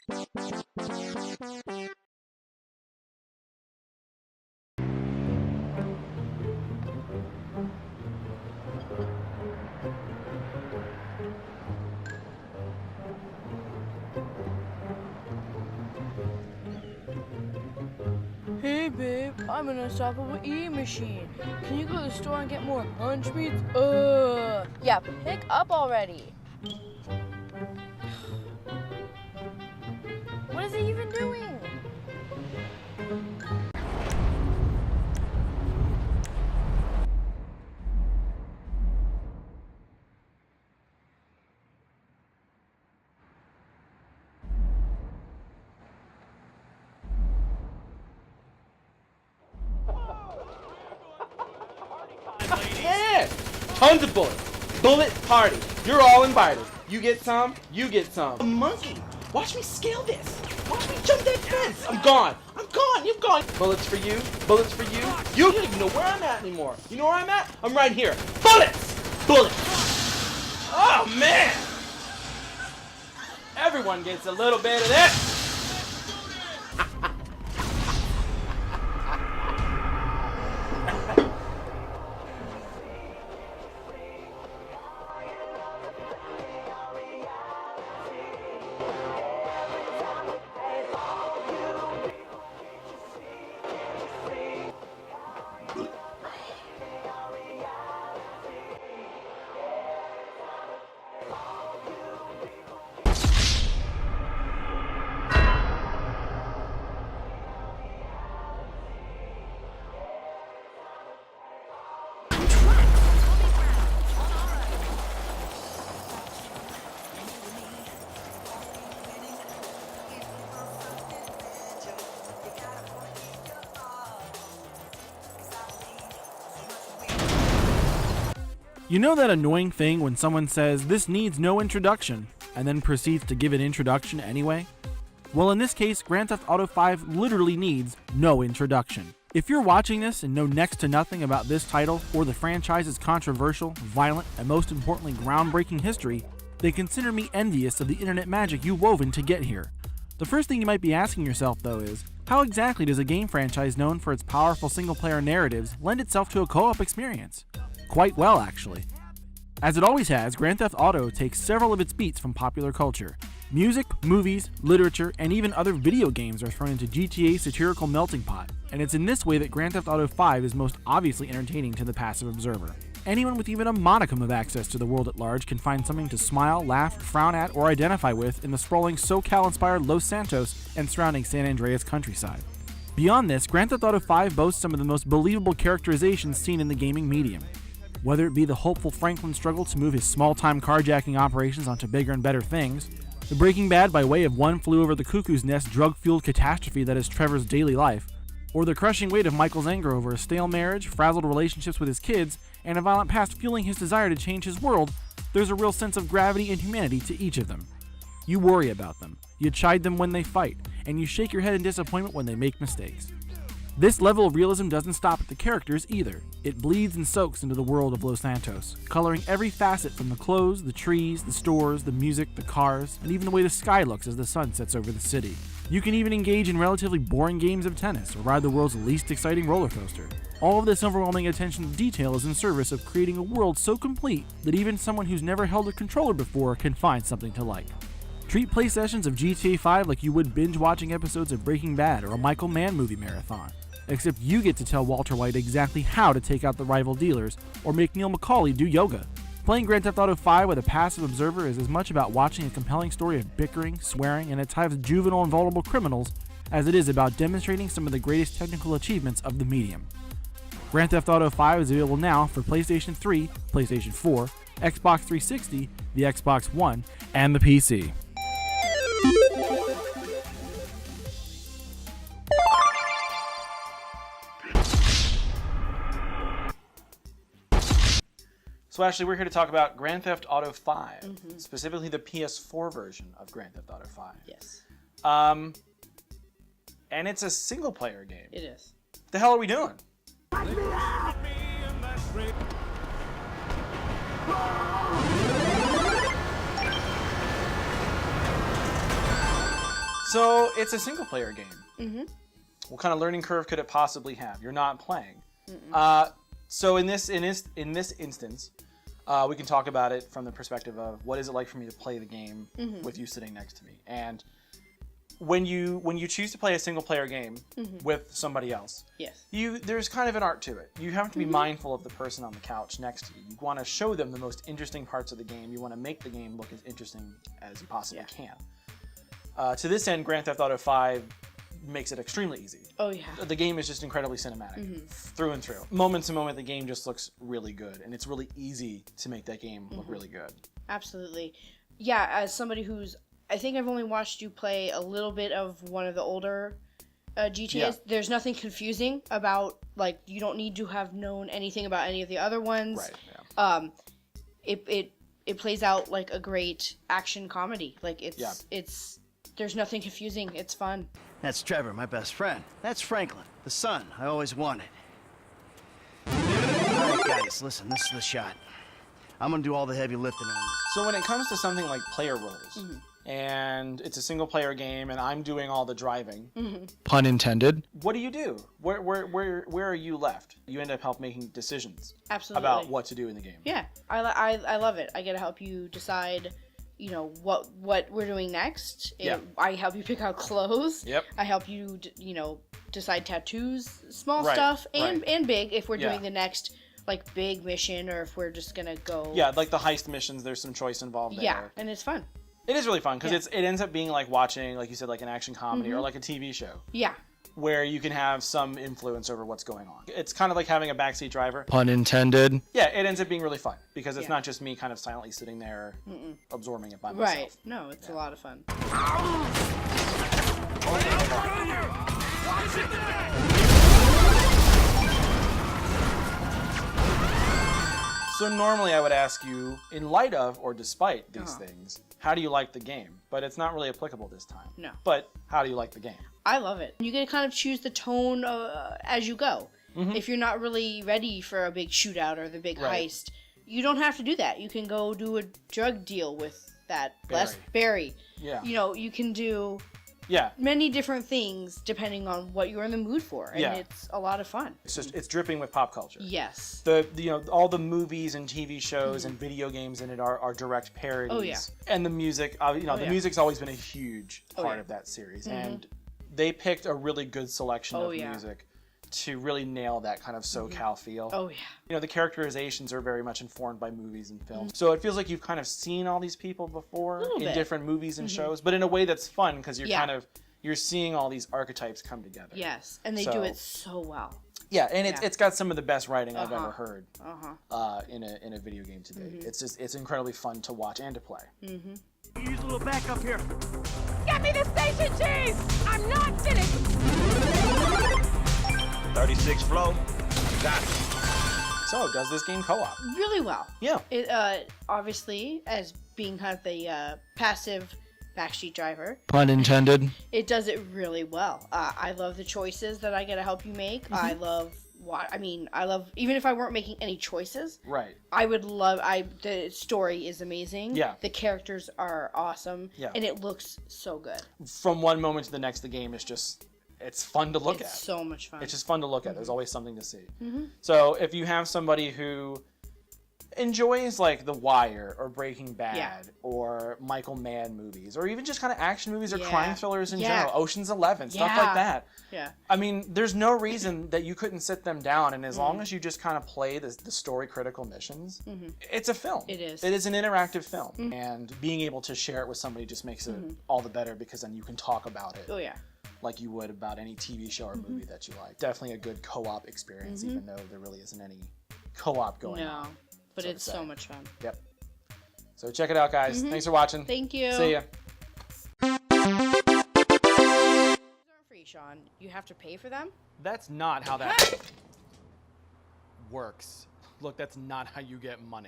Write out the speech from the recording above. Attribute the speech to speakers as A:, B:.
A: Hey babe, I'm an unstoppable E-machine. Can you go to the store and get more lunch meats? Yeah, pick up already. What is he even doing?
B: Yeah! Tons of bullets. Bullet party. You're all invited. You get some, you get some. A monkey. Watch me scale this. Watch me jump that fence. I'm gone. I'm gone. You're gone. Bullets for you. Bullets for you. You don't even know where I'm at anymore. You know where I'm at? I'm right here. Bullets! Bullets! Oh, man! Everyone gets a little bit of this.
C: You know that annoying thing when someone says, "This needs no introduction," and then proceeds to give an introduction anyway? Well, in this case, Grand Theft Auto 5 literally needs no introduction. If you're watching this and know next to nothing about this title or the franchise's controversial, violent, and most importantly groundbreaking history, then consider me envious of the internet magic you woven to get here. The first thing you might be asking yourself, though, is how exactly does a game franchise known for its powerful single-player narratives lend itself to a co-op experience? Quite well, actually. As it always has, Grand Theft Auto takes several of its beats from popular culture. Music, movies, literature, and even other video games are thrown into GTA's satirical melting pot, and it's in this way that Grand Theft Auto 5 is most obviously entertaining to the passive observer. Anyone with even a modicum of access to the world at large can find something to smile, laugh, frown at, or identify with in the sprawling SoCal-inspired Los Santos and surrounding San Andreas countryside. Beyond this, Grand Theft Auto 5 boasts some of the most believable characterizations seen in the gaming medium. Whether it be the hopeful Franklin's struggle to move his small-time carjacking operations onto bigger and better things, the Breaking Bad by way of One Flew Over the Cuckoo's Nest drug-fueled catastrophe that is Trevor's daily life, or the crushing weight of Michael's anger over a stale marriage, frazzled relationships with his kids, and a violent past fueling his desire to change his world, there's a real sense of gravity and humanity to each of them. You worry about them, you chide them when they fight, and you shake your head in disappointment when they make mistakes. This level of realism doesn't stop at the characters either. It bleeds and soaks into the world of Los Santos, coloring every facet from the clothes, the trees, the stores, the music, the cars, and even the way the sky looks as the sun sets over the city. You can even engage in relatively boring games of tennis or ride the world's least exciting roller coaster. All of this overwhelming attention to detail is in service of creating a world so complete that even someone who's never held a controller before can find something to like. Treat play sessions of GTA 5 like you would binge watching episodes of Breaking Bad or a Michael Mann movie marathon. Except you get to tell Walter White exactly how to take out the rival dealers, or make Neil McCauley do yoga. Playing Grand Theft Auto 5 with a passive observer is as much about watching a compelling story of bickering, swearing, and at times juvenile and vulnerable criminals as it is about demonstrating some of the greatest technical achievements of the medium. Grand Theft Auto 5 is available now for PlayStation 3, PlayStation 4, Xbox 360, the Xbox One, and the PC.
B: So Ashley, we're here to talk about Grand Theft Auto 5, specifically the PS4 version of Grand Theft Auto 5.
A: Yes.
B: And it's a single-player game.
A: It is.
B: What the hell are we doing?
C: So it's a single player game.
A: Mm-hmm.
C: What kind of learning curve could it possibly have? You're not playing. So in this instance, we can talk about it from the perspective of what is it like for me to play the game with you sitting next to me. And when you choose to play a single player game with somebody else,
A: Yes.
C: there's kind of an art to it. You have to be mindful of the person on the couch next to you. You want to show them the most interesting parts of the game. You want to make the game look as interesting as you possibly can. To this end, Grand Theft Auto 5 makes it extremely easy.
A: Oh yeah.
C: The game is just incredibly cinematic through and through. Moment to moment, the game just looks really good, and it's really easy to make that game look really good.
A: Absolutely. Yeah, as somebody I think I've only watched you play a little bit of one of the older GTAs.
C: Yeah.
A: There's nothing confusing about, like, you don't need to have known anything about any of the other ones.
C: Right. Yeah.
A: It plays out like a great action comedy. Like, it's there's nothing confusing. It's fun.
D: That's Trevor, my best friend. That's Franklin, the son I always wanted. All right, guys, listen, this is the shot. I'm gonna do all the heavy lifting on this.
C: So when it comes to something like player roles, and it's a single player game, and I'm doing all the driving, pun intended, what do you do? Where are you left? You end up making decisions about what to do in the game.
A: Yeah, I love it. I get to help you decide, you know, what we're doing next. I help you pick out clothes.
C: Yep.
A: I help you, decide tattoos, small stuff, and big if we're doing the next, like, big mission, or if we're just gonna go.
C: Yeah, like the heist missions, there's some choice involved there.
A: Yeah, and it's fun.
C: It is really fun, because it ends up being like watching, like you said, like an action comedy or like a TV show.
A: Yeah.
C: Where you can have some influence over what's going on. It's kind of like having a backseat driver.
B: Pun intended.
C: Yeah, it ends up being really fun, because it's not just me kind of silently sitting there absorbing it by myself.
A: Right. No, it's a lot of fun.
C: So normally I would ask you, in light of or despite these things, how do you like the game? But it's not really applicable this time.
A: No.
C: But how do you like the game?
A: I love it. You get to kind of choose the tone as you go. If you're not really ready for a big shootout or the big heist, you don't have to do that. You can go do a drug deal with that Barry.
C: Yeah.
A: You can do many different things depending on what you're in the mood for, and it's a lot of fun.
C: It's dripping with pop culture.
A: Yes.
C: All the movies and TV shows and video games in it are direct parodies.
A: Oh, yeah.
C: And the music, the music's always been a huge part of that series, and they picked a really good selection of music to really nail that kind of SoCal feel.
A: Oh yeah.
C: The characterizations are very much informed by movies and films. So it feels like you've kind of seen all these people before in different movies and shows, but in a way that's fun, because you're you're seeing all these archetypes come together.
A: Yes, and they do it so well.
C: Yeah, and it's got some of the best writing I've ever heard in a video game today. It's incredibly fun to watch and to play.
D: Use a little backup here.
E: Get me the station cheese! I'm not finished!
D: 36 flow. Got it.
C: So, does this game co-op?
A: Really well.
C: Yeah.
A: It obviously, as being kind of the passive backseat driver,
B: Pun intended.
A: it does it really well. I love the choices that I get to help you make. I love even if I weren't making any choices.
C: Right.
A: I would love. The story is amazing.
C: Yeah.
A: The characters are awesome.
C: Yeah.
A: And it looks so good.
C: From one moment to the next, the game is just. It's fun to look at.
A: It's so much fun.
C: It's just fun to look at. There's always something to see. So if you have somebody who enjoys like The Wire or Breaking Bad or Michael Mann movies, or even just kind of action movies or crime thrillers in general, Ocean's 11, stuff like that.
A: Yeah.
C: I mean, there's no reason that you couldn't sit them down, and as long as you just kind of play the story critical missions, it's a film.
A: It is.
C: It is an interactive film, and being able to share it with somebody just makes it all the better, because then you can talk about it.
A: Oh yeah.
C: Like you would about any TV show or movie that you like. Definitely a good co-op experience, even though there really isn't any co-op going on.
A: No, but it's so much fun.
C: Yep. So check it out, guys. Thanks for watching.
A: Thank you.
C: See ya.
A: These aren't free, Sean. You have to pay for them?
C: That's not how that works. Look, that's not how you get money.